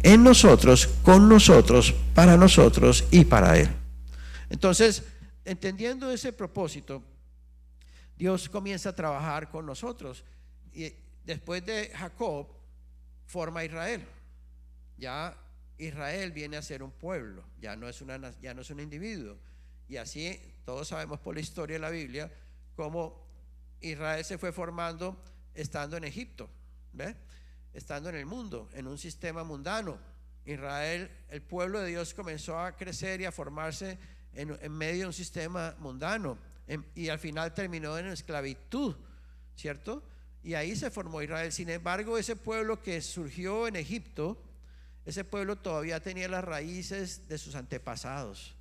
en nosotros, con nosotros, para nosotros y para Él. Entonces, entendiendo ese propósito, Dios comienza a trabajar con nosotros. Y después de Jacob, forma a Israel. Ya Israel viene a ser un pueblo, ya no es un individuo. Y así todos sabemos por la historia de la Biblia cómo Israel se fue formando estando en Egipto, ¿ve? Estando en el mundo, en un sistema mundano. Israel, el pueblo de Dios, comenzó a crecer y a formarse en medio de un sistema mundano, y al final terminó en esclavitud, ¿cierto? Y ahí se formó Israel. Sin embargo, ese pueblo que surgió en Egipto, ese pueblo todavía tenía las raíces de sus antepasados,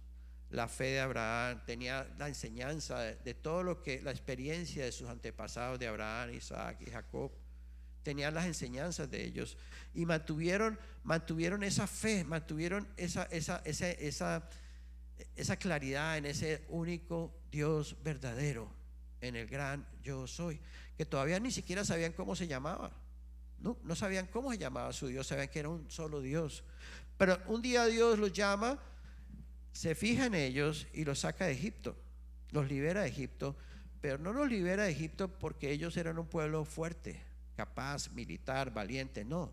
la fe de Abraham, tenía la enseñanza de todo lo que, la experiencia de sus antepasados, de Abraham, Isaac y Jacob. Tenían las enseñanzas de ellos y mantuvieron esa fe, mantuvieron esa claridad en ese único Dios verdadero, en el gran yo soy, que todavía ni siquiera sabían cómo se llamaba. No sabían cómo se llamaba su Dios, sabían que era un solo Dios. Pero un día Dios los llama, se fija en ellos y los saca de Egipto, los libera de Egipto, pero no los libera de Egipto porque ellos eran un pueblo fuerte, capaz, militar, valiente. No,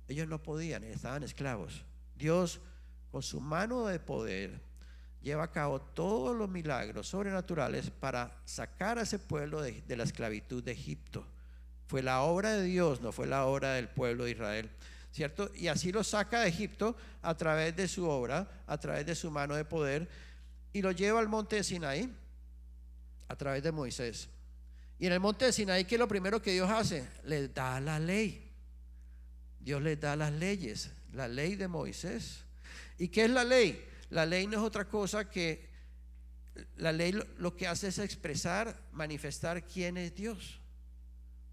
ellos no podían, estaban esclavos. Dios, con su mano de poder, lleva a cabo todos los milagros sobrenaturales para sacar a ese pueblo de la esclavitud de Egipto. Fue la obra de Dios, no fue la obra del pueblo de Israel, ¿cierto? Y así lo saca de Egipto a través de su obra, a través de su mano de poder, y lo lleva al monte de Sinaí a través de Moisés. Y en el monte de Sinaí, ¿qué es lo primero que Dios hace? Les da la ley. Dios les da las leyes, la ley de Moisés. ¿Y qué es la ley? La ley no es otra cosa que, la ley lo que hace es expresar, manifestar quién es Dios.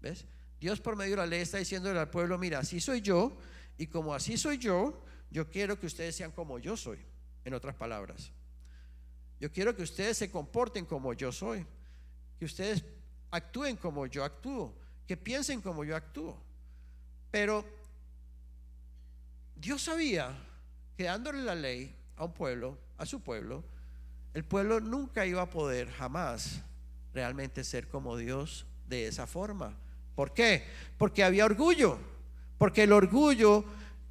¿Ves? Dios por medio de la ley está diciéndole al pueblo: mira, así soy yo, y como así soy yo quiero que ustedes sean como yo soy. En otras palabras, yo quiero que ustedes se comporten como yo soy, que ustedes actúen como yo actúo, que piensen como yo actúo. Pero Dios sabía que dándole la ley a un pueblo, a su pueblo, el pueblo nunca iba a poder jamás realmente ser como Dios de esa forma. ¿Por qué? Porque había orgullo, porque el orgullo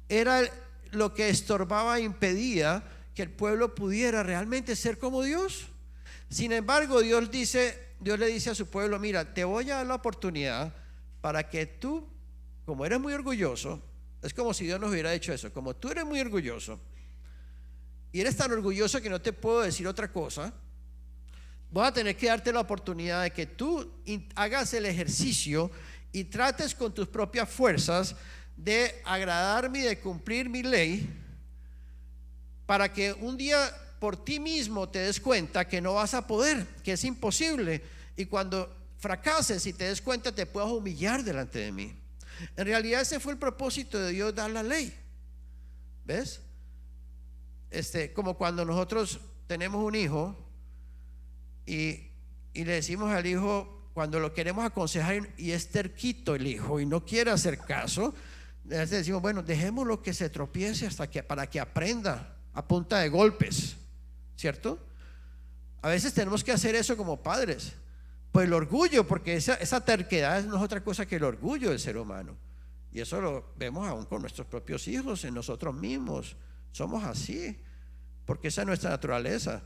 era lo que estorbaba e impedía que el pueblo pudiera realmente ser como Dios. Sin embargo, Dios le dice a su pueblo: mira, te voy a dar la oportunidad para que tú, como eres muy orgulloso, es como si Dios nos hubiera dicho eso, como tú eres muy orgulloso y eres tan orgulloso que no te puedo decir otra cosa, voy a tener que darte la oportunidad de que tú hagas el ejercicio y trates con tus propias fuerzas de agradarme y de cumplir mi ley, para que un día por ti mismo te des cuenta que no vas a poder, que es imposible, y cuando fracases y te des cuenta te puedas humillar delante de mí. En realidad ese fue el propósito de Dios, dar la ley. ¿Ves? Como cuando nosotros tenemos un hijo y le decimos al hijo, cuando lo queremos aconsejar y es terquito el hijo y no quiere hacer caso, le decimos: bueno, dejémoslo que se tropiece para que aprenda a punta de golpes, ¿cierto? A veces tenemos que hacer eso como padres, pues el orgullo, porque esa terquedad no es otra cosa que el orgullo del ser humano, y eso lo vemos aún con nuestros propios hijos, en nosotros mismos. Somos así, porque esa es nuestra naturaleza.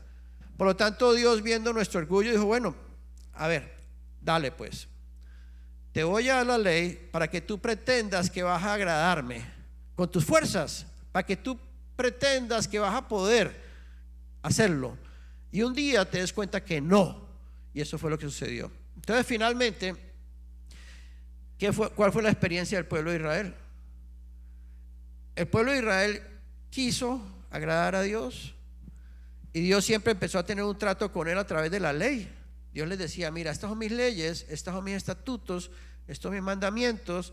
Por lo tanto, Dios, viendo nuestro orgullo, dijo: bueno, a ver, dale pues, te voy a dar la ley para que tú pretendas que vas a agradarme con tus fuerzas, para que tú pretendas que vas a poder hacerlo, y un día te des cuenta que no. Y eso fue lo que sucedió. Entonces, finalmente, ¿cuál fue la experiencia del pueblo de Israel? El pueblo de Israel quiso agradar a Dios, y Dios siempre empezó a tener un trato con él a través de la ley. Dios les decía: mira, estas son mis leyes, estos son mis estatutos, estos son mis mandamientos,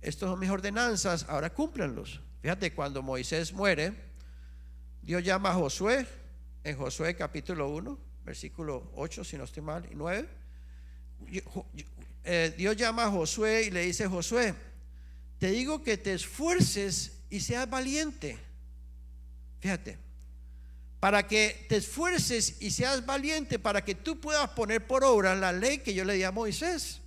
estos son mis ordenanzas, ahora cúmplanlos. Fíjate, cuando Moisés muere, Dios llama a Josué, en Josué capítulo 1, versículo 8, si no estoy mal, y 9. Dios llama a Josué y le dice: Josué, te digo que te esfuerces y seas valiente. Fíjate, para que te esfuerces y seas valiente, para que tú puedas poner por obra la ley que yo le di a Moisés,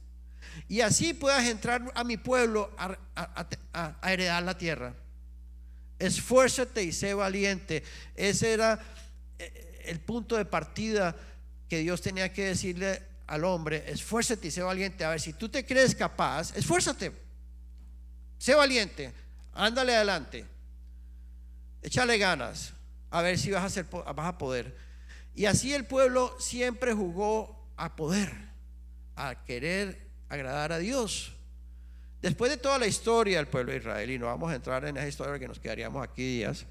y así puedas entrar a mi pueblo a heredar la tierra. Esfuérzate y sé valiente. Ese era el punto de partida que Dios tenía que decirle al hombre: esfuérzate y sé valiente. A ver, si tú te crees capaz, esfuérzate, sé valiente, ándale adelante, échale ganas, a ver si vas a poder. Y así el pueblo siempre jugó a poder, a querer agradar a Dios. Después de toda la historia del pueblo de Israel, y no vamos a entrar en esa historia que nos quedaríamos aquí días,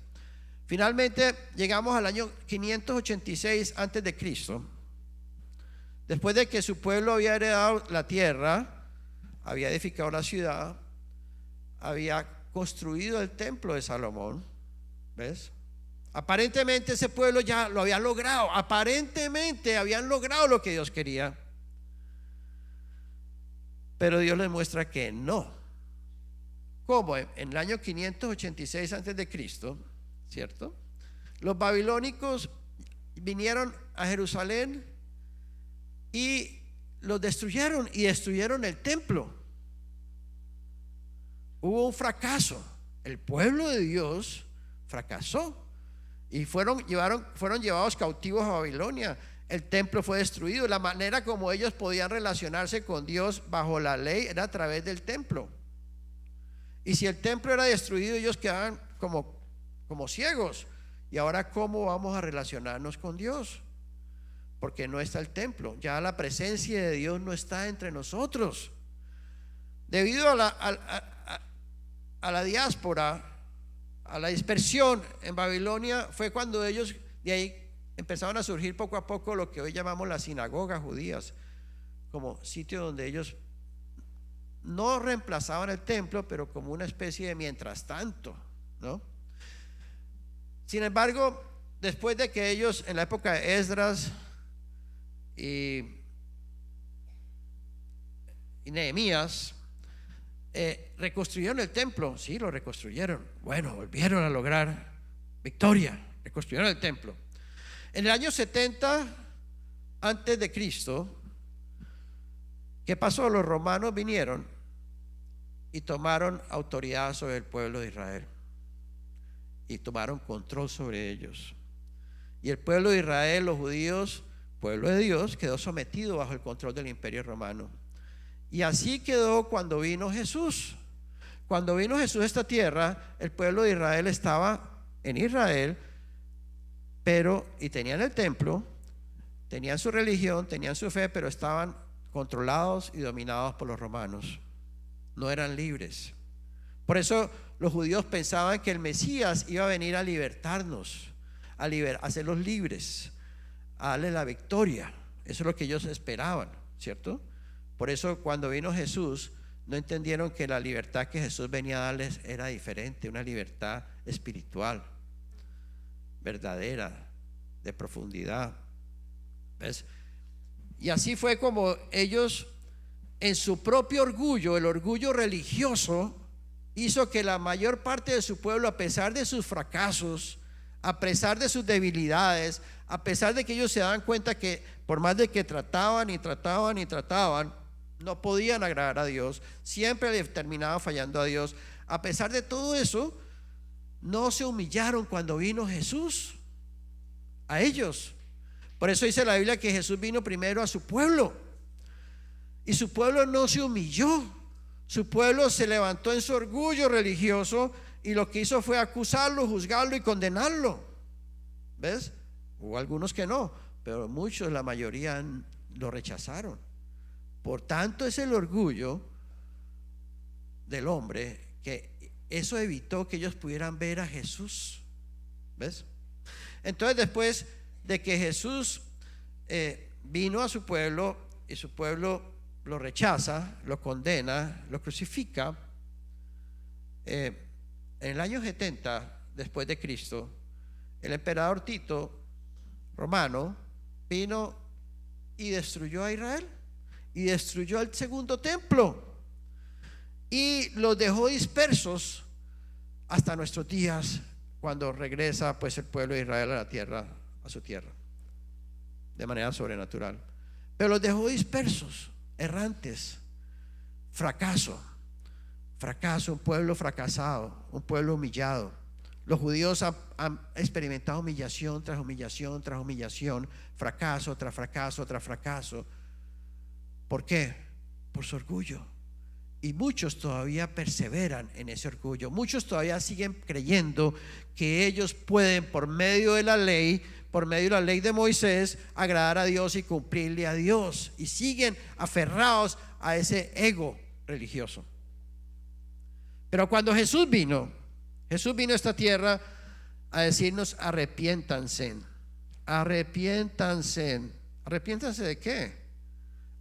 finalmente llegamos al año 586 antes de Cristo. Después de que su pueblo había heredado la tierra, había edificado la ciudad, había construido el templo de Salomón, ¿ves? Aparentemente ese pueblo ya lo había logrado, aparentemente habían logrado lo que Dios quería. Pero Dios les muestra que no. ¿Cómo? En el año 586 antes de Cristo, ¿cierto? Los babilónicos vinieron a Jerusalén y los destruyeron, y destruyeron el templo. Hubo un fracaso. El pueblo de Dios fracasó y fueron llevados cautivos a Babilonia. El templo fue destruido. La manera como ellos podían relacionarse con Dios bajo la ley era a través del templo. Y si el templo era destruido, ellos quedaban como ciegos. Y ahora, ¿cómo vamos a relacionarnos con Dios? Porque no está el templo. Ya la presencia de Dios no está entre nosotros. Debido a la diáspora, a la dispersión en Babilonia, fue cuando ellos de ahí empezaron a surgir poco a poco lo que hoy llamamos las sinagogas judías, como sitio donde ellos no reemplazaban el templo, pero como una especie de mientras tanto, ¿no? Sin embargo, después de que ellos, en la época de Esdras y Nehemías, reconstruyeron el templo. Sí, lo reconstruyeron. Bueno, volvieron a lograr victoria, reconstruyeron el templo. En el año 70 antes de Cristo, ¿qué pasó? Los romanos vinieron y tomaron autoridad sobre el pueblo de Israel y tomaron control sobre ellos. Y el pueblo de Israel, los judíos, pueblo de Dios, quedó sometido bajo el control del imperio romano. Y así quedó cuando vino Jesús. Cuando vino Jesús a esta tierra, el pueblo de Israel estaba en Israel, y tenían el templo, tenían su religión, tenían su fe, pero estaban controlados y dominados por los romanos. No eran libres. Por eso los judíos pensaban que el Mesías iba a venir a libertarnos, a hacerlos libres, a darles la victoria. Eso es lo que ellos esperaban, ¿cierto? Por eso cuando vino Jesús, no entendieron que la libertad que Jesús venía a darles era diferente, una libertad espiritual, verdadera, de profundidad. ¿Ves? Y así fue como ellos, en su propio orgullo, el orgullo religioso, hizo que la mayor parte de su pueblo, a pesar de sus fracasos, a pesar de sus debilidades, a pesar de que ellos se daban cuenta que por más de que trataban y trataban y trataban, no podían agradar a Dios, siempre le terminaban fallando a Dios. A pesar de todo eso, no se humillaron cuando vino Jesús a ellos. Por eso dice la Biblia que Jesús vino primero a su pueblo, y su pueblo no se humilló. Su pueblo se levantó en su orgullo religioso y lo que hizo fue acusarlo, juzgarlo y condenarlo. ¿Ves? Hubo algunos que no, pero muchos, la mayoría, lo rechazaron. Por tanto, es el orgullo del hombre que eso evitó que ellos pudieran ver a Jesús. ¿Ves? Entonces, después de que Jesús vino a su pueblo y su pueblo lo rechaza, lo condena, lo crucifica, en el año 70 después de Cristo, el emperador Tito romano vino y destruyó a Israel y destruyó el segundo templo y los dejó dispersos hasta nuestros días, cuando regresa pues el pueblo de Israel a la tierra, a su tierra, de manera sobrenatural. Pero los dejó dispersos, errantes, fracaso, un pueblo fracasado, un pueblo humillado. Los judíos han experimentado humillación tras humillación tras humillación, fracaso tras fracaso tras fracaso. ¿Por qué? Por su orgullo. Y muchos todavía perseveran en ese orgullo. Muchos todavía siguen creyendo que ellos pueden, por medio de la ley de Moisés, agradar a Dios y cumplirle a Dios. Y siguen aferrados a ese ego religioso. Pero cuando Jesús vino a esta tierra a decirnos: arrepiéntanse. ¿Arrepiéntanse de qué?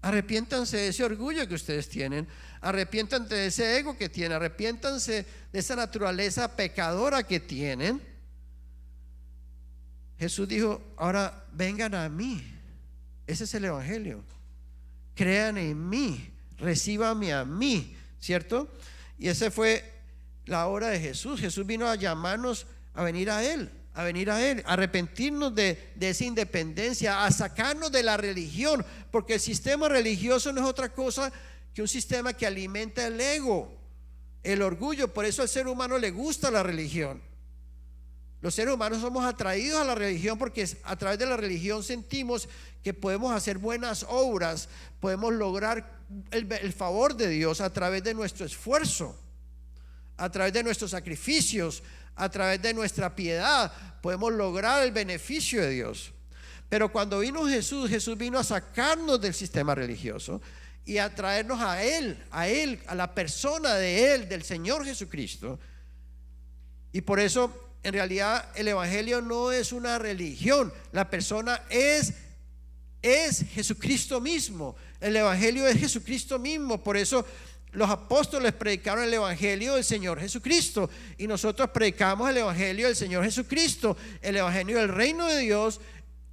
Arrepiéntanse de ese orgullo que ustedes tienen, arrepiéntanse de ese ego que tienen, arrepiéntanse de esa naturaleza pecadora que tienen. Jesús dijo: ahora vengan a mí. Ese es el evangelio. Crean en mí, recíbanme a mí, ¿cierto? Y esa fue la obra de Jesús. Jesús vino a llamarnos a venir a Él, a arrepentirnos de esa independencia, a sacarnos de la religión, porque el sistema religioso no es otra cosa que un sistema que alimenta el ego, el orgullo. Por eso al ser humano le gusta la religión. Los seres humanos somos atraídos a la religión porque a través de la religión sentimos que podemos hacer buenas obras, podemos lograr el favor de Dios a través de nuestro esfuerzo, a través de nuestros sacrificios, a través de nuestra piedad, podemos lograr el beneficio de Dios. Pero cuando vino Jesús, Jesús vino a sacarnos del sistema religioso y a traernos a Él, a la persona de Él, del Señor Jesucristo. Y por eso, en realidad, el evangelio no es una religión. La persona es Jesucristo mismo. El evangelio es Jesucristo mismo. Por eso los apóstoles predicaron el evangelio del Señor Jesucristo, y nosotros predicamos el evangelio del Señor Jesucristo, el evangelio del reino de Dios,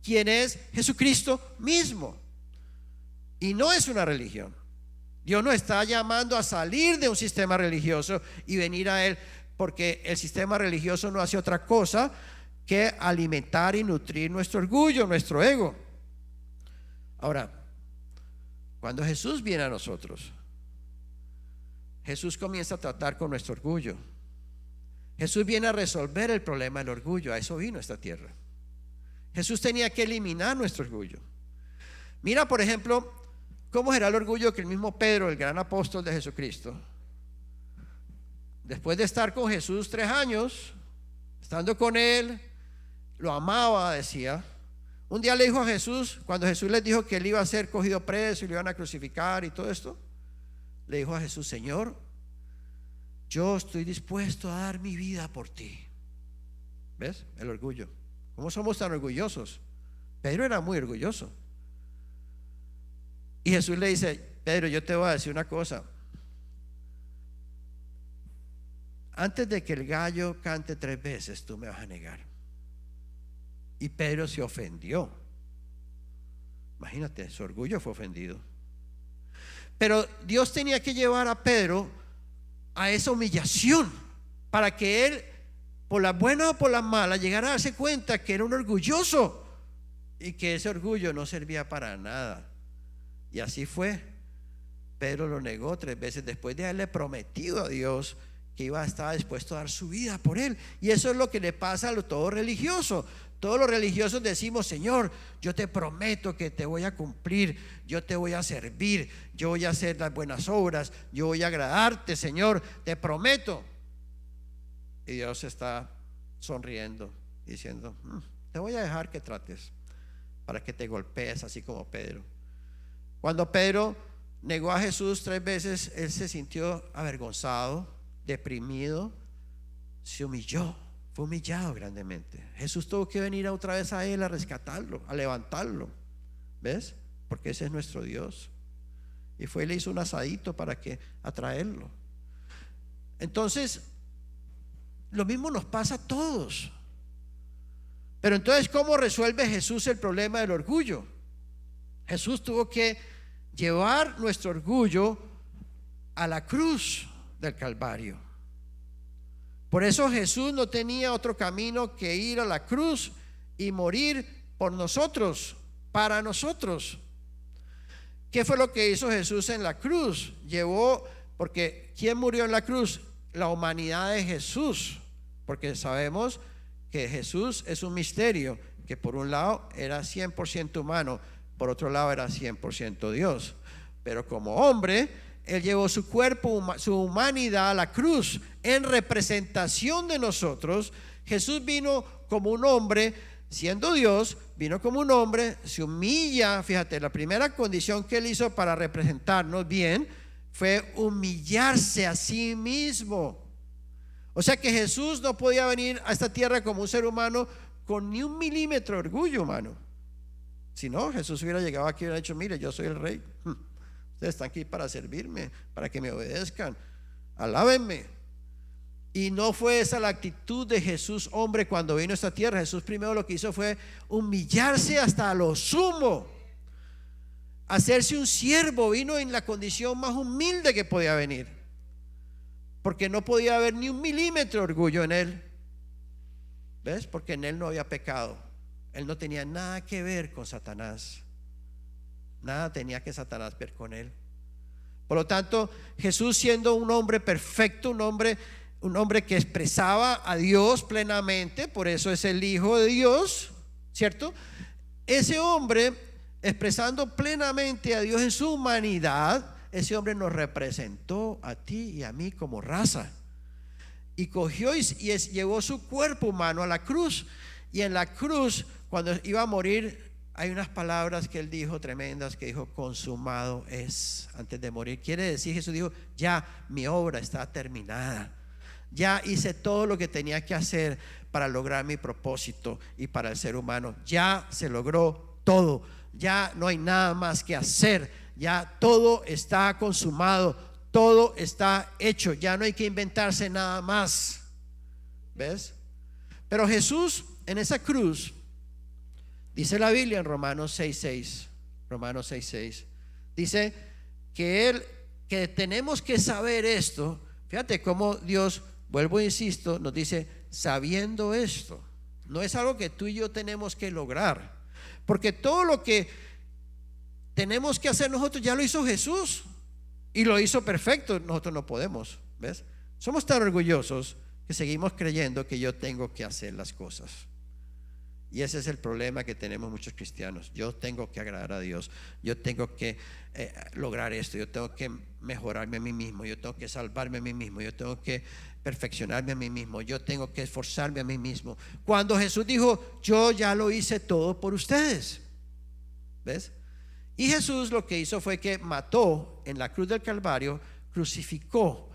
quien es Jesucristo mismo. Y no es una religión. Dios nos está llamando a salir de un sistema religioso y venir a Él, porque el sistema religioso no hace otra cosa que alimentar y nutrir nuestro orgullo, nuestro ego. Ahora, cuando Jesús viene a nosotros, Jesús comienza a tratar con nuestro orgullo. Jesús viene a resolver el problema del orgullo. A eso vino a esta tierra. Jesús tenía que eliminar nuestro orgullo. Mira, por ejemplo, cómo era el orgullo que el mismo Pedro, el gran apóstol de Jesucristo, después de estar con Jesús 3 años, estando con Él, lo amaba, decía. Un día le dijo a Jesús, cuando Jesús les dijo que Él iba a ser cogido preso y lo iban a crucificar y todo esto, le dijo a Jesús: Señor, yo estoy dispuesto a dar mi vida por ti. ¿Ves? El orgullo. ¿Cómo somos tan orgullosos? Pedro era muy orgulloso. Y Jesús le dice: Pedro, yo te voy a decir una cosa. Antes de que el gallo cante 3 veces, tú me vas a negar. Y Pedro se ofendió. Imagínate, su orgullo fue ofendido. Pero Dios tenía que llevar a Pedro a esa humillación para que él, por las buenas o por las malas, llegara a darse cuenta que era un orgulloso y que ese orgullo no servía para nada. Y así fue. Pedro lo negó 3 veces después de haberle prometido a Dios que iba a estar dispuesto a dar su vida por él. Y eso es lo que le pasa a todo religioso. Todos los religiosos decimos: Señor, yo te prometo que te voy a cumplir, yo te voy a servir, yo voy a hacer las buenas obras, yo voy a agradarte, Señor, te prometo. Y Dios está sonriendo, diciendo: te voy a dejar que trates, para que te golpees así como Pedro. Cuando Pedro negó a Jesús 3 veces, él se sintió avergonzado, deprimido, se humilló. Fue humillado grandemente. Jesús tuvo que venir otra vez a él a rescatarlo, a levantarlo. ¿Ves? Porque ese es nuestro Dios. Y fue y le hizo un asadito para que atraerlo. Entonces, lo mismo nos pasa a todos. Pero entonces, ¿cómo resuelve Jesús el problema del orgullo? Jesús tuvo que llevar nuestro orgullo a la cruz. del Calvario. Por eso Jesús no tenía otro camino que ir a la cruz y morir por nosotros, para nosotros. ¿Qué fue lo que hizo Jesús en la cruz? Porque ¿quién murió en la cruz? La humanidad de Jesús, porque sabemos que Jesús es un misterio, que por un lado era 100% humano, por otro lado era 100% Dios, pero como hombre, Él llevó su cuerpo, su humanidad a la cruz, en representación de nosotros. Jesús vino como un hombre, siendo Dios, vino como un hombre, se humilla. Fíjate, la primera condición que Él hizo para representarnos bien fue humillarse a sí mismo. O sea que Jesús no podía venir a esta tierra como un ser humano con ni un milímetro de orgullo humano. Si no, Jesús hubiera llegado aquí y hubiera dicho: mire, yo soy el rey, ustedes están aquí para servirme, para que me obedezcan, alábenme. Y no fue esa la actitud de Jesús hombre cuando vino a esta tierra. Jesús primero lo que hizo fue humillarse hasta lo sumo, hacerse un siervo. Vino en la condición más humilde que podía venir, porque no podía haber ni un milímetro de orgullo en Él. ¿Ves? Porque en Él no había pecado. Él no tenía nada que ver con Satanás. Nada tenía que Satanás ver con Él. Por lo tanto, Jesús, siendo un hombre perfecto, un hombre que expresaba a Dios plenamente, por eso es el Hijo de Dios, ¿cierto? Ese hombre, expresando plenamente a Dios en su humanidad, ese hombre nos representó a ti y a mí como raza. Y cogió y llevó su cuerpo humano a la cruz. Y en la cruz, cuando iba a morir, hay unas palabras que Él dijo tremendas, que dijo: consumado es, antes de morir. Quiere decir, Jesús dijo: ya mi obra está terminada, ya hice todo lo que tenía que hacer para lograr mi propósito y para el ser humano. Ya se logró todo, ya no hay nada más que hacer, ya todo está consumado, todo está hecho, ya no hay que inventarse nada más. ¿Ves? Pero Jesús en esa cruz, dice la Biblia en Romanos 6:6, dice que tenemos que saber esto. Fíjate cómo Dios, vuelvo e insisto, nos dice: sabiendo esto. No es algo que tú y yo tenemos que lograr, porque todo lo que tenemos que hacer nosotros ya lo hizo Jesús y lo hizo perfecto. Nosotros no podemos. ¿Ves? Somos tan orgullosos que seguimos creyendo que yo tengo que hacer las cosas. Y ese es el problema que tenemos muchos cristianos. Yo tengo que agradar a Dios, yo tengo que lograr esto, yo tengo que mejorarme a mí mismo, yo tengo que salvarme a mí mismo, yo tengo que perfeccionarme a mí mismo, yo tengo que esforzarme a mí mismo, cuando Jesús dijo: yo ya lo hice todo por ustedes. ¿Ves? Y Jesús lo que hizo fue que mató en la cruz del Calvario, crucificó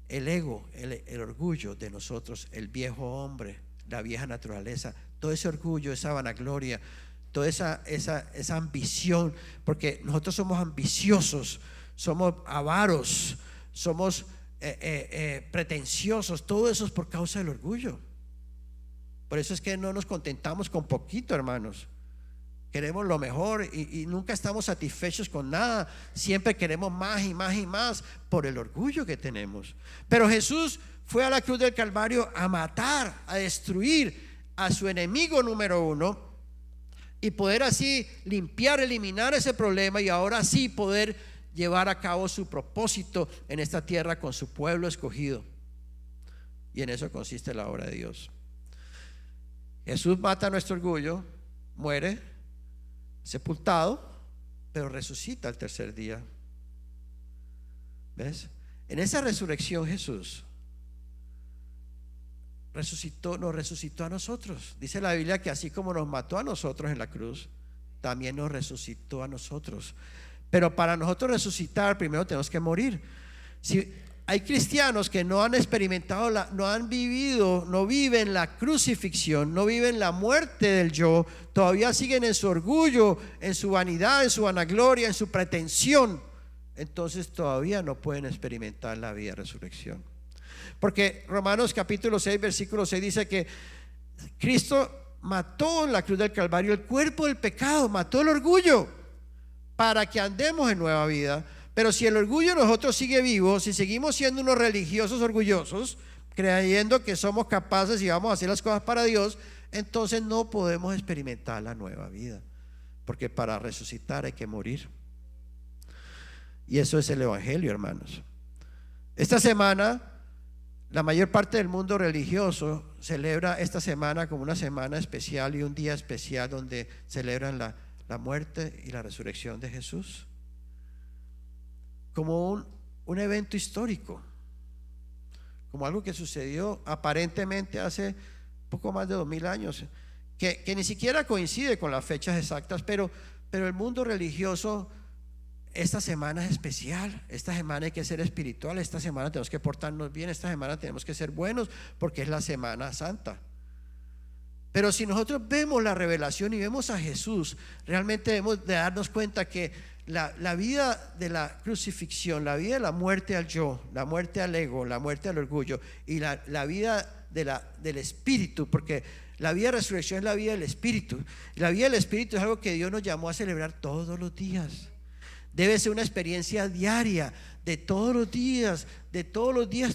el ego, el orgullo de nosotros, el viejo hombre, la vieja naturaleza, todo ese orgullo, esa vanagloria, toda esa ambición, porque nosotros somos ambiciosos, somos avaros, somos pretenciosos. Todo eso es por causa del orgullo. Por eso es que no nos contentamos con poquito, hermanos. Queremos lo mejor y nunca estamos satisfechos con nada. Siempre queremos más y más y más por el orgullo que tenemos. Pero Jesús fue a la cruz del Calvario a matar, a destruir a su enemigo número uno, y poder así limpiar, eliminar ese problema, y ahora sí poder llevar a cabo su propósito en esta tierra con su pueblo escogido. Y en eso consiste la obra de Dios. Jesús mata nuestro orgullo, muere, sepultado, pero resucita al tercer día. ¿Ves? En esa resurrección Jesús nos resucitó a nosotros. Dice la Biblia que así como nos mató a nosotros en la cruz, también nos resucitó a nosotros. Pero para nosotros resucitar, primero tenemos que morir. Si hay cristianos que no han experimentado, no han vivido, no viven la crucifixión, no viven la muerte del yo, todavía siguen en su orgullo, en su vanidad, en su vanagloria, en su pretensión, entonces todavía no pueden experimentar la vida de resurrección. Porque Romanos capítulo 6 versículo 6 dice que Cristo mató en la cruz del Calvario el cuerpo del pecado, mató el orgullo, para que andemos en nueva vida, Pero si el orgullo de nosotros sigue vivo, si seguimos siendo unos religiosos orgullosos, creyendo que somos capaces y vamos a hacer las cosas para Dios, entonces no podemos experimentar la nueva vida, porque para resucitar hay que morir. Y eso es el evangelio, hermanos. Esta semana, la mayor parte del mundo religioso celebra esta semana como una semana especial y un día especial donde celebran la muerte y la resurrección de Jesús, como un evento histórico, como algo que sucedió aparentemente hace poco más de 2000 años, que ni siquiera coincide con las fechas exactas, pero el mundo religioso, esta semana es especial, esta semana hay que ser espiritual, esta semana tenemos que portarnos bien, esta semana tenemos que ser buenos, porque es la Semana Santa. Pero si nosotros vemos la revelación y vemos a Jesús, realmente debemos de darnos cuenta que la vida de la crucifixión, la vida de la muerte al yo, la muerte al ego, la muerte al orgullo y la vida del espíritu, porque la vida de resurrección es la vida del espíritu. La vida del espíritu es algo que Dios nos llamó a celebrar todos los días. Debe ser una experiencia diaria, de todos los días,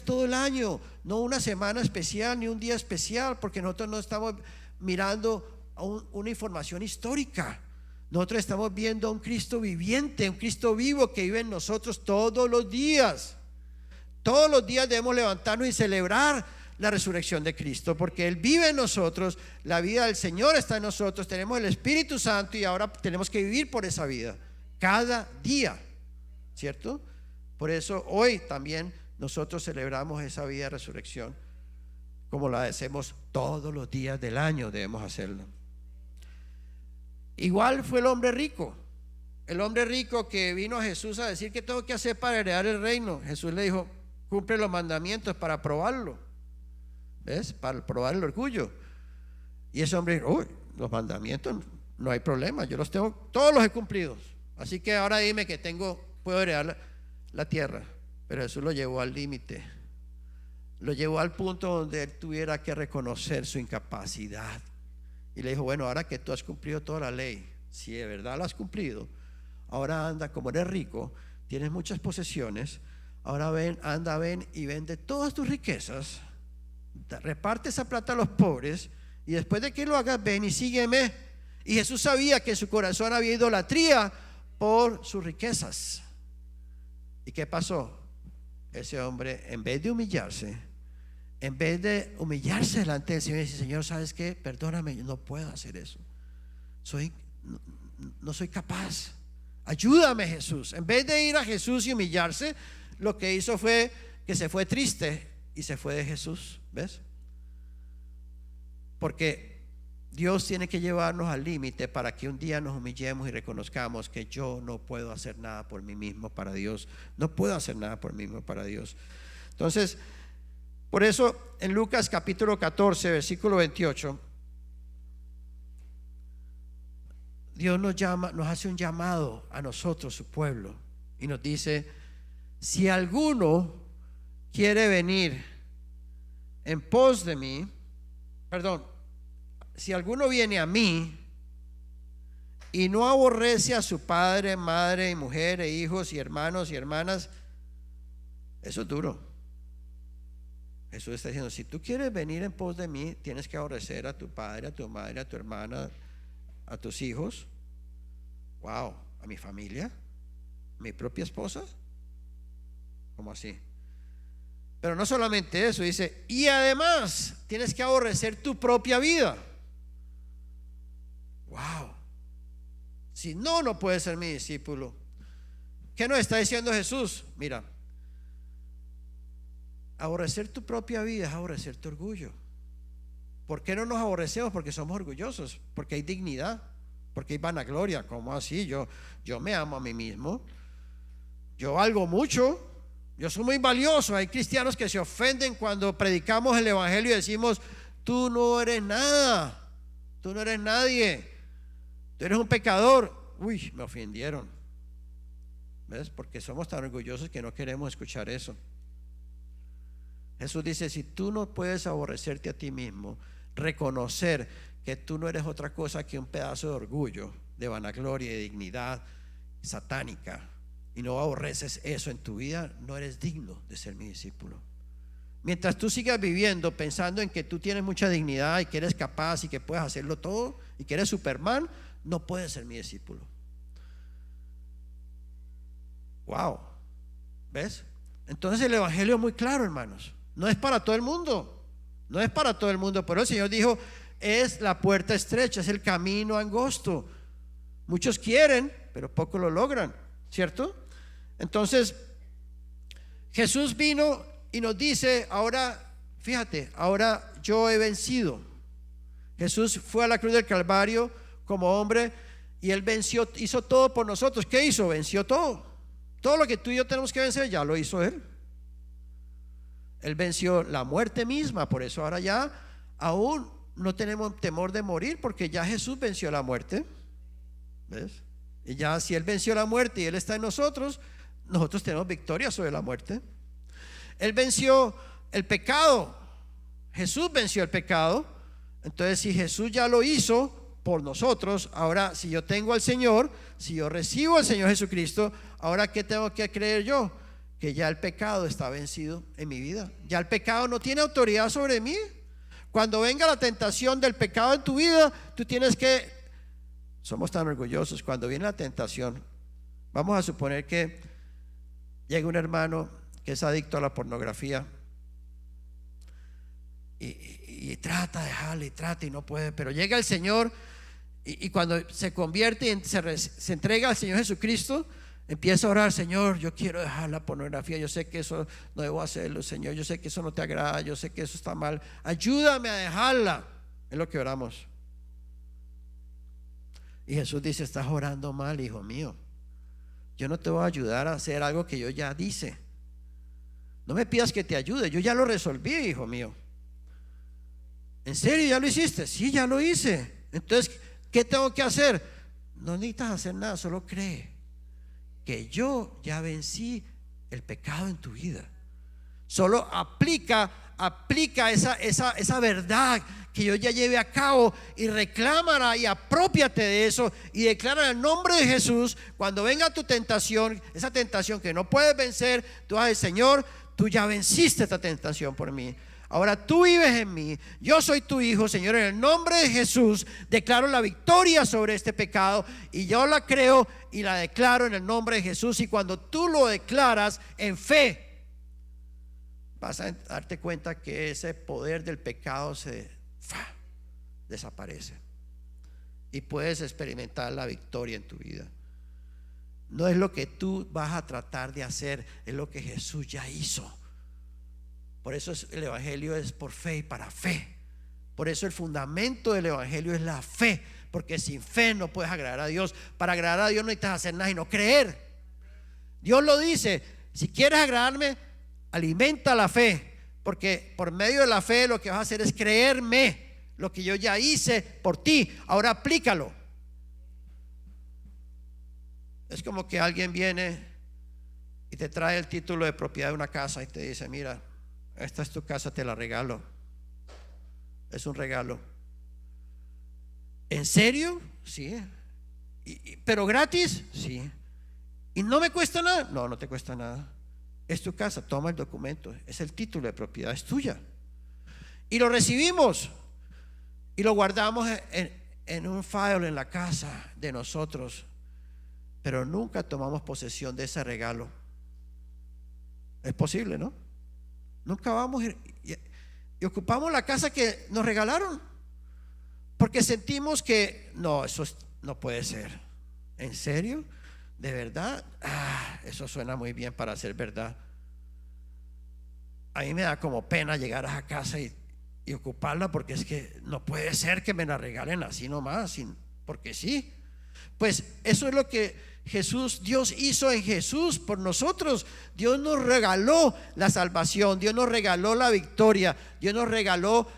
todo el año, no una semana especial ni un día especial, porque nosotros no estamos mirando a una información histórica. Nosotros estamos viendo a un Cristo viviente, un Cristo vivo que vive en nosotros todos los días. Todos los días debemos levantarnos y celebrar la resurrección de Cristo, porque Él vive en nosotros, la vida del Señor está en nosotros, tenemos el Espíritu Santo y ahora tenemos que vivir por esa vida cada día, ¿cierto? Por eso hoy también nosotros celebramos esa vida de resurrección, como la hacemos todos los días del año, debemos hacerlo. Igual fue el hombre rico que vino a Jesús a decir: ¿qué tengo que hacer para heredar el reino? Jesús le dijo: cumple los mandamientos para probarlo. ¿Ves? Para probar el orgullo. Y ese hombre dijo: uy, los mandamientos no hay problema, yo los tengo, todos los he cumplido, así que ahora dime que puedo heredar la tierra. Pero Jesús lo llevó al límite, lo llevó al punto donde él tuviera que reconocer su incapacidad. Y le dijo: bueno, ahora que tú has cumplido toda la ley, si de verdad la has cumplido, ahora anda, como eres rico, tienes muchas posesiones, ahora ven y vende todas tus riquezas, reparte esa plata a los pobres, y después de que lo hagas, ven y sígueme. Y Jesús sabía que en su corazón había idolatría por sus riquezas. ¿Y qué pasó? Ese hombre, en vez de humillarse delante del Señor y decir: Señor, ¿sabes qué? Perdóname, yo no puedo hacer eso, no soy capaz, ayúdame, Jesús. En vez de ir a Jesús y humillarse, lo que hizo fue que se fue triste y se fue de Jesús. ¿Ves? Porque Dios tiene que llevarnos al límite para que un día nos humillemos y reconozcamos que yo no puedo hacer nada por mí mismo para Dios, no puedo hacer nada por mí mismo para Dios. Entonces, por eso en Lucas capítulo 14 versículo 28, Dios nos hace un llamado a nosotros, su pueblo, y nos dice: si alguno quiere venir en pos de mí, si alguno viene a mí y no aborrece a su padre, madre, y mujer, e hijos, y hermanos y hermanas, eso es duro. Jesús está diciendo: si tú quieres venir en pos de mí, tienes que aborrecer a tu padre, a tu madre, a tu hermana, a tus hijos, a mi familia, a mi propia esposa. ¿Cómo así? Pero no solamente eso, dice: y además tienes que aborrecer tu propia vida. Si no, no puedes ser mi discípulo. ¿Qué nos está diciendo Jesús? Mira, aborrecer tu propia vida es aborrecer tu orgullo. ¿Por qué no nos aborrecemos? Porque somos orgullosos, porque hay dignidad, porque hay vanagloria. ¿Cómo así? Yo me amo a mí mismo, yo valgo mucho, yo soy muy valioso. Hay cristianos que se ofenden cuando predicamos el evangelio y decimos: tú no eres nada, tú no eres nadie, tú eres un pecador. Uy, me ofendieron. ¿Ves? Porque somos tan orgullosos que no queremos escuchar eso. Jesús dice: si tú no puedes aborrecerte a ti mismo, reconocer que tú no eres otra cosa que un pedazo de orgullo, de vanagloria y de dignidad satánica, y no aborreces eso en tu vida, no eres digno de ser mi discípulo. Mientras tú sigas viviendo pensando en que tú tienes mucha dignidad y que eres capaz y que puedes hacerlo todo y que eres Superman, no puedes ser mi discípulo. Wow, ¿ves? Entonces el evangelio es muy claro, hermanos. No es para todo el mundo. No es para todo el mundo. Pero el Señor dijo, es la puerta estrecha, es el camino angosto. Muchos quieren, pero pocos lo logran, ¿cierto? Entonces Jesús vino y nos dice, ahora, fíjate, ahora yo he vencido. Jesús fue a la cruz del Calvario como hombre y Él venció, hizo todo por nosotros. ¿Qué hizo? Venció todo. Todo lo que tú y yo tenemos que vencer, ya lo hizo Él. Él venció la muerte misma. Por eso ahora ya aún no tenemos temor de morir, porque ya Jesús venció la muerte. ¿Ves? Y ya si Él venció la muerte y Él está en nosotros, nosotros tenemos victoria sobre la muerte. Él venció el pecado. Jesús venció el pecado. Entonces, si Jesús ya lo hizo por nosotros, ahora si yo tengo al Señor, si yo recibo al Señor Jesucristo, ahora ¿qué tengo que creer yo? Que ya el pecado está vencido en mi vida. Ya el pecado no tiene autoridad sobre mí. Cuando venga la tentación del pecado en tu vida, tú tienes que, somos tan orgullosos, cuando viene la tentación, vamos a suponer que llega un hermano que es adicto a la pornografía y trata de dejarle, y trata y no puede, pero llega el Señor y cuando se convierte y se entrega al Señor Jesucristo, empieza a orar: Señor, yo quiero dejar la pornografía, yo sé que eso no debo hacerlo, Señor, yo sé que eso no te agrada, yo sé que eso está mal, ayúdame a dejarla. Es lo que oramos. Y Jesús dice: estás orando mal, hijo mío. Yo no te voy a ayudar a hacer algo que yo ya dice. No me pidas que te ayude, yo ya lo resolví, hijo mío. ¿En serio ya lo hiciste? Sí, ya lo hice. Entonces, ¿qué tengo que hacer? No necesitas hacer nada, solo cree que yo ya vencí el pecado en tu vida. Solo aplica esa verdad que yo ya llevé a cabo y reclámala y apropiate de eso y declara en el nombre de Jesús. Cuando venga tu tentación, esa tentación que no puedes vencer, tú vas a decir: Señor, tú ya venciste esta tentación por mí. Ahora tú vives en mí, yo soy tu hijo, Señor, en el nombre de Jesús declaro la victoria sobre este pecado y yo la creo y la declaro en el nombre de Jesús. Y cuando tú lo declaras en fe, vas a darte cuenta que ese poder del pecado desaparece y puedes experimentar la victoria en tu vida. No es lo que tú vas a tratar de hacer, es lo que Jesús ya hizo. Por eso el evangelio es por fe y para fe. Por eso el fundamento del evangelio es la fe, porque sin fe no puedes agradar a Dios. Para agradar a Dios no necesitas hacer nada sino creer. Dios lo dice: si quieres agradarme, alimenta la fe, porque por medio de la fe lo que vas a hacer es creerme lo que yo ya hice por ti. Ahora aplícalo. Es como que alguien viene y te trae el título de propiedad de una casa y te dice: mira, esta es tu casa, te la regalo. Es un regalo. ¿En serio? Sí. ¿Pero gratis? Sí. ¿Y no me cuesta nada? No, no te cuesta nada. Es tu casa, toma el documento, es el título de propiedad, es tuya. Y lo recibimos y lo guardamos en un file en la casa de nosotros, pero nunca tomamos posesión de ese regalo. Es posible, ¿no? Nunca vamos y ocupamos la casa que nos regalaron porque sentimos que no, eso no puede ser. ¿En serio? ¿De verdad? Eso suena muy bien para ser verdad. A mí me da como pena llegar a esa casa y ocuparla, porque es que no puede ser que me la regalen así nomás, porque sí. Pues eso es lo que Dios hizo en Jesús por nosotros. Dios nos regaló la salvación, Dios nos regaló la victoria, Dios nos regaló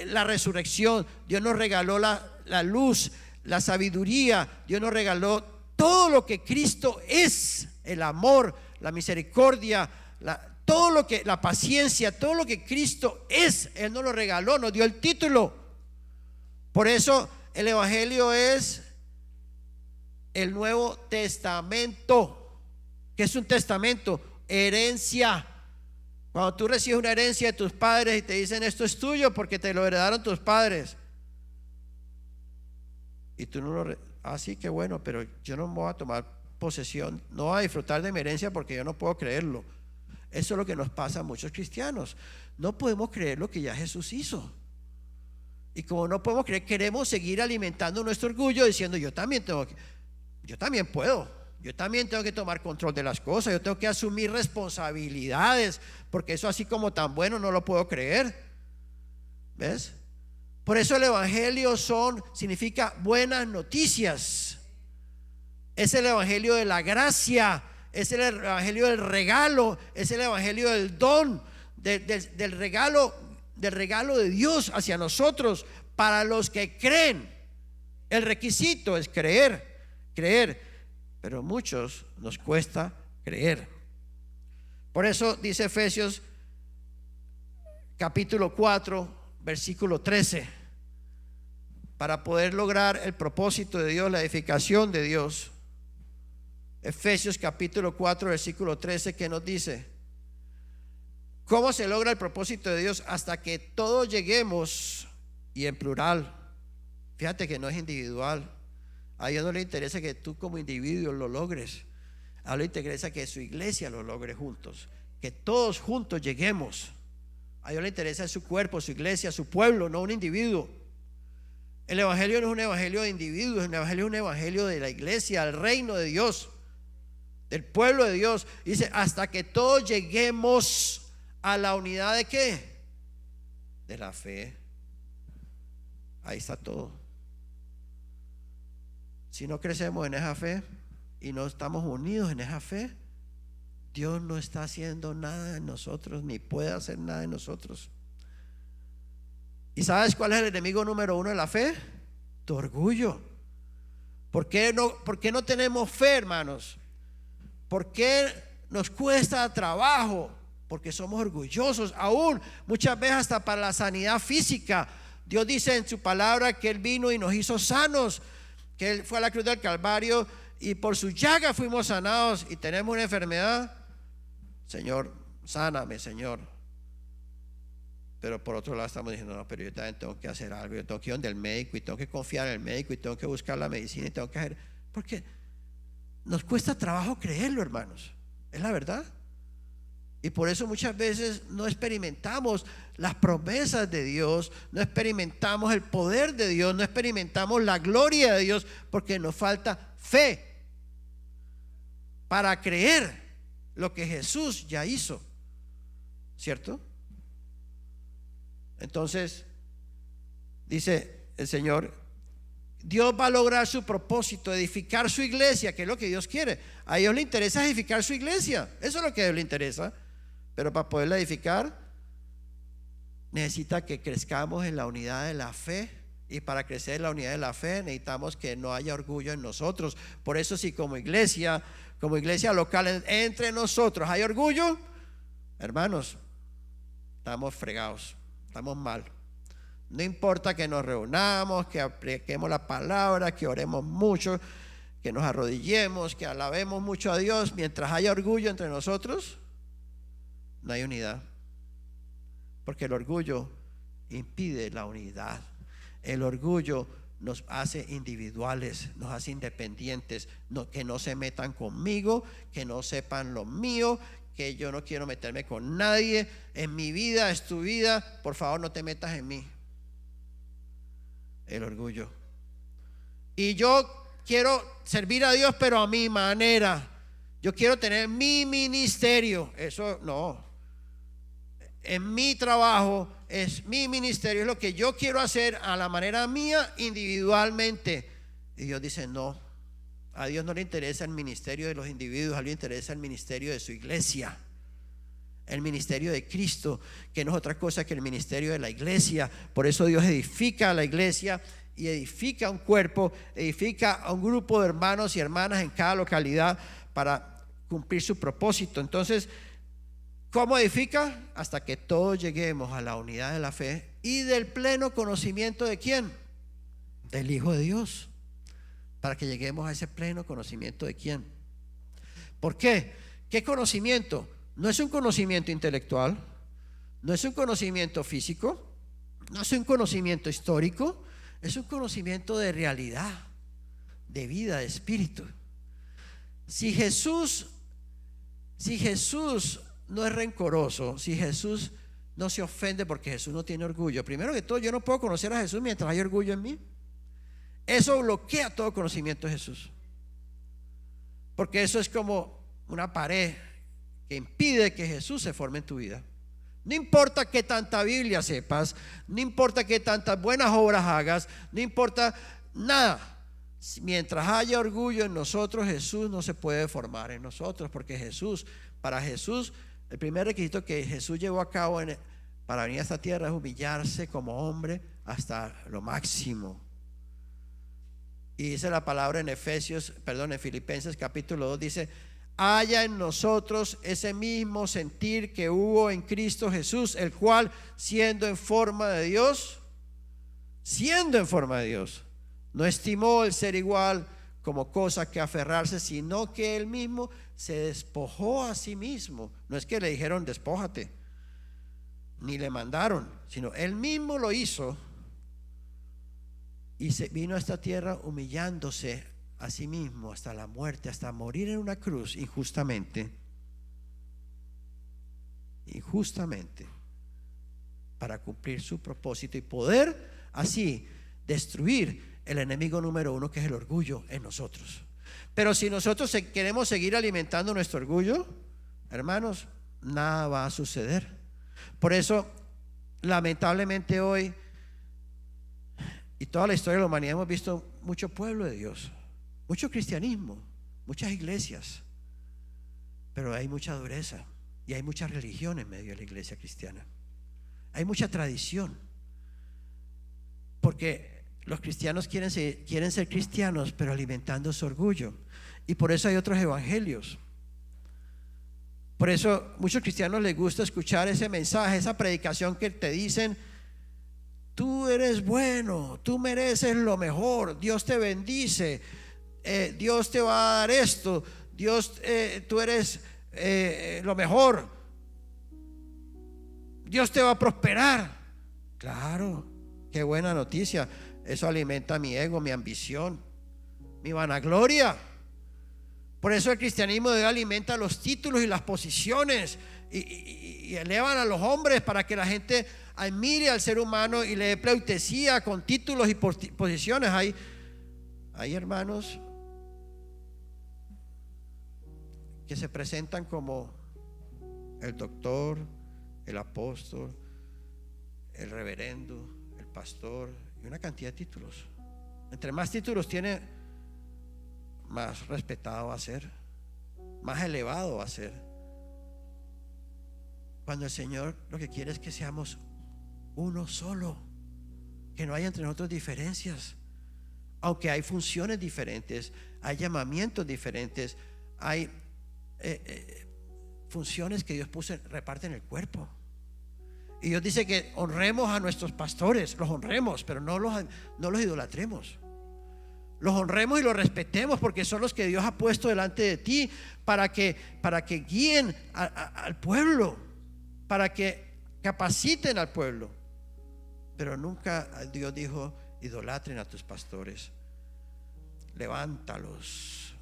la resurrección, Dios nos regaló la luz, la sabiduría, Dios nos regaló todo lo que Cristo es: el amor, la misericordia, todo lo que, la paciencia, todo lo que Cristo es. Él nos lo regaló, nos dio el título. Por eso el evangelio es el Nuevo Testamento. ¿Qué ¿Qué es un testamento? Herencia. Cuando tú recibes una herencia de tus padres y te dicen esto es tuyo porque te lo heredaron tus padres, y tú no lo así que bueno, pero yo no me voy a tomar posesión, no voy a disfrutar de mi herencia porque yo no puedo creerlo. Eso es lo que nos pasa a muchos cristianos. No podemos creer lo que ya Jesús hizo. Y como no podemos creer, queremos seguir alimentando nuestro orgullo diciendo yo también puedo, yo también tengo que tomar control de las cosas, yo tengo que asumir responsabilidades, porque eso así como tan bueno no lo puedo creer. ¿Ves? Por eso el evangelio significa buenas noticias. Es el evangelio de la gracia, es el evangelio del regalo, es el evangelio del don, del regalo de Dios hacia nosotros para los que creen. El requisito es creer, pero a muchos nos cuesta creer. Por eso dice Efesios capítulo 4 versículo 13, para poder lograr el propósito de Dios, la edificación de Dios. Efesios capítulo 4 versículo 13, que nos dice: ¿cómo se logra el propósito de Dios? Hasta que todos lleguemos, y en plural, fíjate que no es individual. A Dios no le interesa que tú como individuo lo logres, a Dios le interesa que su iglesia lo logre juntos, que todos juntos lleguemos. A Dios le interesa su cuerpo, su iglesia, su pueblo, no un individuo. El evangelio no es un evangelio de individuos, el evangelio es un evangelio de la iglesia, del reino de Dios, del pueblo de Dios. Dice hasta que todos lleguemos a la unidad de ¿qué? De la fe. Ahí está todo. Si no crecemos en esa fe y no estamos unidos en esa fe, Dios no está haciendo nada en nosotros, ni puede hacer nada en nosotros. ¿Y sabes cuál es el enemigo número uno de la fe? Tu orgullo. ¿Por qué no tenemos fe, hermanos? ¿Por qué nos cuesta trabajo? Porque somos orgullosos, aún muchas veces hasta para la sanidad física. Dios dice en su palabra que Él vino y nos hizo sanos, que Él fue a la cruz del Calvario y por su llaga fuimos sanados. Y tenemos una enfermedad, Señor, sáname, Señor. Pero por otro lado estamos diciendo, no, pero yo también tengo que hacer algo, yo tengo que ir donde el médico y tengo que confiar en el médico y tengo que buscar la medicina y tengo que hacer, porque nos cuesta trabajo creerlo, hermanos, es la verdad. Y por eso muchas veces no experimentamos las promesas de Dios, no experimentamos el poder de Dios, no experimentamos la gloria de Dios, porque nos falta fe para creer lo que Jesús ya hizo, ¿cierto? Entonces dice el Señor, Dios va a lograr su propósito, edificar su iglesia, que es lo que Dios quiere. A Dios le interesa edificar su iglesia, eso es lo que a Dios le interesa. Pero para poderla edificar necesita que crezcamos en la unidad de la fe. Y para crecer en la unidad de la fe necesitamos que no haya orgullo en nosotros. Por eso si como iglesia local entre nosotros hay orgullo, hermanos, estamos fregados, estamos mal. No importa que nos reunamos, que apliquemos la palabra, que oremos mucho, que nos arrodillemos, que alabemos mucho a Dios, mientras haya orgullo entre nosotros, no hay unidad. Porque el orgullo impide la unidad. El orgullo nos hace individuales, nos hace independientes, que no se metan conmigo, que no sepan lo mío, que yo no quiero meterme con nadie. En mi vida es tu vida, por favor no te metas en mí. El orgullo. Y yo quiero servir a Dios, pero a mi manera. Yo quiero tener mi ministerio. Eso no. En mi trabajo es mi ministerio, es lo que yo quiero hacer a la manera mía individualmente. Y Dios dice no, a Dios no le interesa el ministerio de los individuos, a Dios le interesa el ministerio de su iglesia, el ministerio de Cristo, que no es otra cosa que el ministerio de la iglesia. Por eso Dios edifica a la iglesia y edifica un cuerpo, edifica a un grupo de hermanos y hermanas en cada localidad para cumplir su propósito. Entonces, ¿cómo edifica? Hasta que todos lleguemos a la unidad de la fe y del pleno conocimiento de ¿quién? Del Hijo de Dios. Para que lleguemos a ese pleno conocimiento de ¿quién? ¿Por qué? ¿Qué conocimiento? No es un conocimiento intelectual, no es un conocimiento físico, no es un conocimiento histórico, es un conocimiento de realidad, de vida, de espíritu. Si Jesús no es rencoroso, si Jesús no se ofende porque Jesús no tiene orgullo, primero que todo, yo no puedo conocer a Jesús mientras hay orgullo en mí. Eso bloquea todo conocimiento de Jesús, porque eso es como una pared que impide que Jesús se forme en tu vida. No importa qué tanta Biblia sepas, no importa qué tantas buenas obras hagas, no importa nada. Mientras haya orgullo en nosotros, Jesús no se puede formar en nosotros, porque para Jesús, el primer requisito que Jesús llevó a cabo para venir a esta tierra es humillarse como hombre hasta lo máximo. Y dice la palabra en Filipenses capítulo 2, dice: haya en nosotros ese mismo sentir que hubo en Cristo Jesús, el cual siendo en forma de Dios, no estimó el ser igual como cosa que aferrarse, sino que él mismo se despojó a sí mismo. No es que le dijeron despójate, ni le mandaron, sino él mismo lo hizo y vino a esta tierra humillándose a sí mismo hasta la muerte, hasta morir en una cruz injustamente, para cumplir su propósito y poder así destruir el enemigo número uno, que es el orgullo en nosotros. Pero si nosotros queremos seguir alimentando nuestro orgullo, hermanos, nada va a suceder. Por eso, lamentablemente hoy y toda la historia de la humanidad hemos visto mucho pueblo de Dios, mucho cristianismo, muchas iglesias, pero hay mucha dureza y hay mucha religión en medio de la iglesia cristiana. Hay mucha tradición, porque los cristianos quieren ser cristianos, pero alimentando su orgullo. Y por eso hay otros evangelios. Por eso muchos cristianos les gusta escuchar ese mensaje, esa predicación que te dicen: tú eres bueno, tú mereces lo mejor, Dios te bendice, Dios te va a dar esto, tú eres lo mejor, Dios te va a prosperar. Claro, qué buena noticia. Eso alimenta mi ego, mi ambición, mi vanagloria. Por eso el cristianismo alimenta los títulos y las posiciones y elevan a los hombres para que la gente admire al ser humano y le dé pleitesía con títulos y posiciones. Hay hermanos que se presentan como el doctor, el apóstol, el reverendo, el pastor y una cantidad de títulos. Entre más títulos tiene, más respetado va a ser, más elevado va a ser, cuando el Señor lo que quiere es que seamos uno solo, que no haya entre nosotros diferencias. Aunque hay funciones diferentes, hay llamamientos diferentes, hay funciones que Dios reparte en el cuerpo. Y Dios dice que honremos a nuestros pastores, los honremos, pero no los idolatremos. Los honremos y los respetemos, porque son los que Dios ha puesto delante de ti para que guíen al pueblo, para que capaciten al pueblo. Pero nunca Dios dijo: idolatren a tus pastores, levántalos,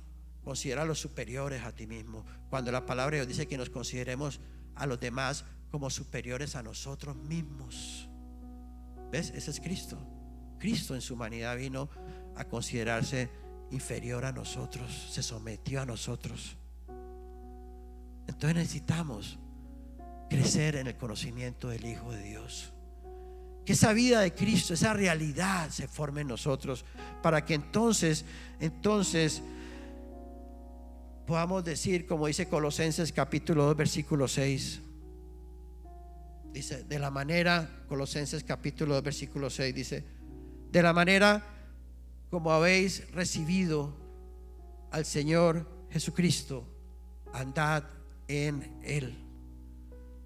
considéralos superiores a ti mismo, cuando la palabra de Dios dice que nos consideremos a los demás como superiores a nosotros mismos. ¿Ves? Ese es Cristo. Cristo en su humanidad vino a considerarse inferior a nosotros, se sometió a nosotros. Entonces necesitamos crecer en el conocimiento del Hijo de Dios, que esa vida de Cristo, esa realidad se forme en nosotros, para que entonces podamos decir, como dice Colosenses capítulo 2 versículo 6, dice, de la manera, Colosenses capítulo 2 versículo 6 dice: de la manera como habéis recibido al Señor Jesucristo, andad en Él.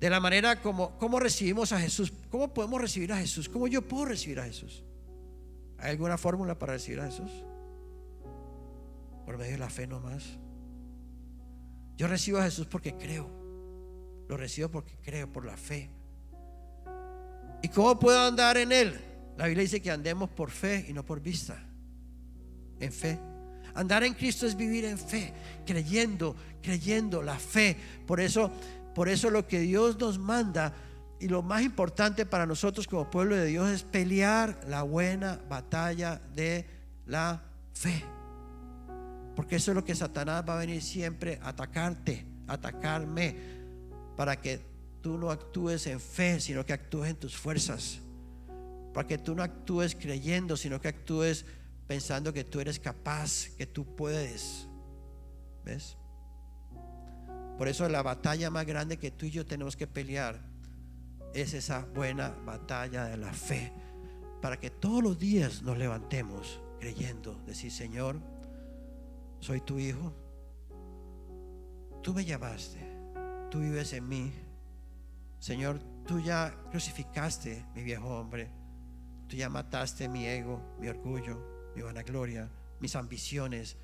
De la manera como recibimos a Jesús. ¿Cómo podemos recibir a Jesús? ¿Cómo yo puedo recibir a Jesús? ¿Hay alguna fórmula para recibir a Jesús? Por medio de la fe nomás. Yo recibo a Jesús porque creo. Lo recibo porque creo, por la fe. ¿Y cómo puedo andar en Él? La Biblia dice que andemos por fe y no por vista. En fe. Andar en Cristo es vivir en fe, creyendo la fe. Por eso lo que Dios nos manda y lo más importante para nosotros como pueblo de Dios es pelear la buena batalla de la fe. Porque eso es lo que Satanás va a venir siempre a atacarte, a atacarme, para que tú no actúes en fe, sino que actúes en tus fuerzas. Para que tú no actúes creyendo, sino que actúes pensando que tú eres capaz, que tú puedes. ¿Ves? Por eso la batalla más grande que tú y yo tenemos que pelear es esa buena batalla de la fe, para que todos los días nos levantemos creyendo, decir: Señor, soy tu hijo, tú me llamaste, tú vives en mí. Señor, tú ya crucificaste mi viejo hombre, tú ya mataste mi ego, mi orgullo, mi vanagloria, mis ambiciones,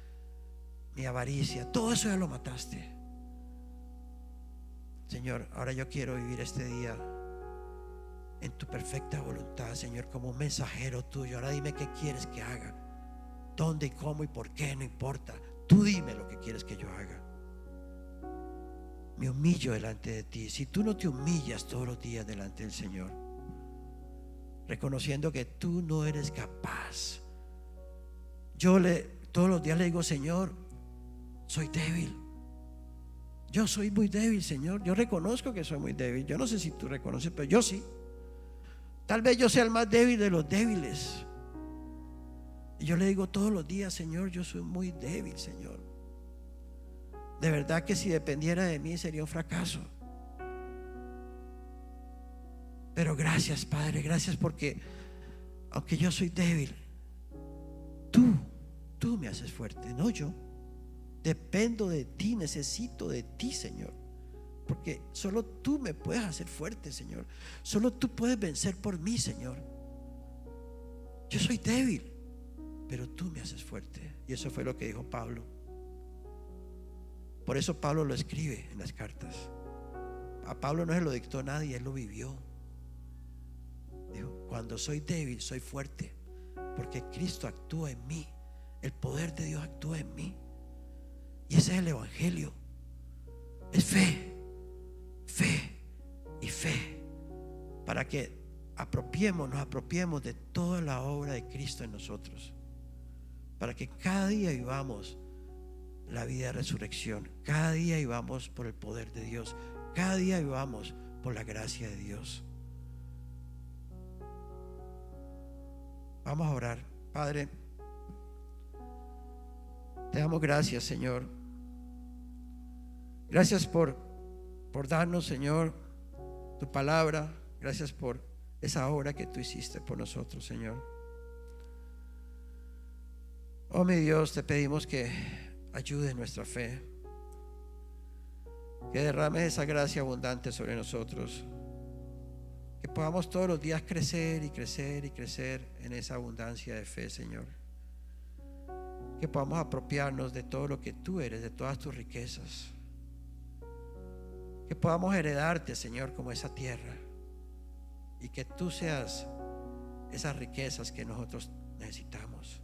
mi avaricia, todo eso ya lo mataste. Señor, ahora yo quiero vivir este día en tu perfecta voluntad, Señor, como un mensajero tuyo. Ahora dime qué quieres que haga, dónde y cómo y por qué, no importa. Tú dime lo que quieres que yo haga. Me humillo delante de ti. Si tú no te humillas todos los días delante del Señor, reconociendo que tú no eres capaz, todos los días le digo: Señor, soy débil. Yo soy muy débil, Señor. Yo reconozco que soy muy débil. Yo no sé si tú reconoces, pero yo sí. Tal vez yo sea el más débil de los débiles. Y yo le digo todos los días: Señor, yo soy muy débil, Señor. De verdad que si dependiera de mí sería un fracaso. Pero gracias, Padre, gracias, porque aunque yo soy débil, tú me haces fuerte, no yo. Dependo de ti, necesito de ti, Señor, porque solo tú me puedes hacer fuerte, Señor. Solo tú puedes vencer por mí, Señor. Yo soy débil, pero tú me haces fuerte. Y eso fue lo que dijo Pablo. Por eso Pablo lo escribe en las cartas. A Pablo no se lo dictó nadie, él lo vivió. Dijo: cuando soy débil, soy fuerte, porque Cristo actúa en mí. El poder de Dios actúa en mí. Y ese es el evangelio. Es fe, fe y fe, para que nos apropiemos de toda la obra de Cristo en nosotros, para que cada día vivamos la vida de resurrección, cada día vivamos por el poder de Dios, cada día vivamos por la gracia de Dios. Vamos a orar. Padre, te damos gracias, Señor. Gracias por darnos, Señor, tu palabra. Gracias por esa obra que tú hiciste por nosotros, Señor. Oh, mi Dios, te pedimos que ayude nuestra fe, que derrames esa gracia abundante sobre nosotros, que podamos todos los días crecer y crecer y crecer en esa abundancia de fe, Señor. Que podamos apropiarnos de todo lo que tú eres, de todas tus riquezas, que podamos heredarte, Señor, como esa tierra, y que tú seas esas riquezas que nosotros necesitamos,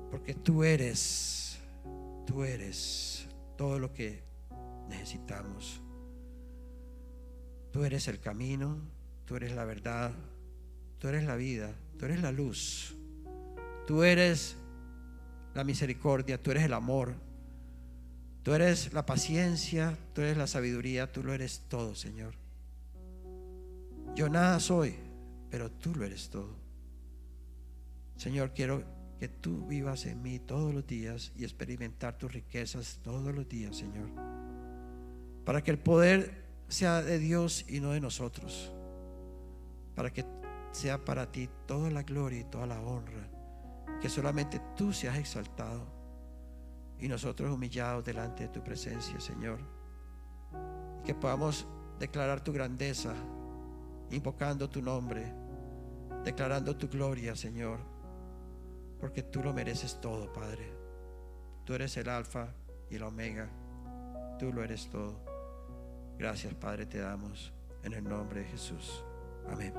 porque tú eres todo lo que necesitamos. Tú eres el camino, tú eres la verdad, tú eres la vida, tú eres la luz, tú eres la misericordia, tú eres el amor, tú eres la paciencia, tú eres la sabiduría, tú lo eres todo, Señor. Yo nada soy, pero tú lo eres todo. Señor, quiero que tú vivas en mí todos los días y experimentar tus riquezas todos los días, Señor, para que el poder sea de Dios y no de nosotros, para que sea para ti toda la gloria y toda la honra, que solamente tú seas exaltado y nosotros humillados delante de tu presencia, Señor, y que podamos declarar tu grandeza, invocando tu nombre, declarando tu gloria, Señor, porque tú lo mereces todo, Padre. Tú eres el alfa y el omega, Tú lo eres todo. Gracias, Padre, te damos en el nombre de Jesús. Amén.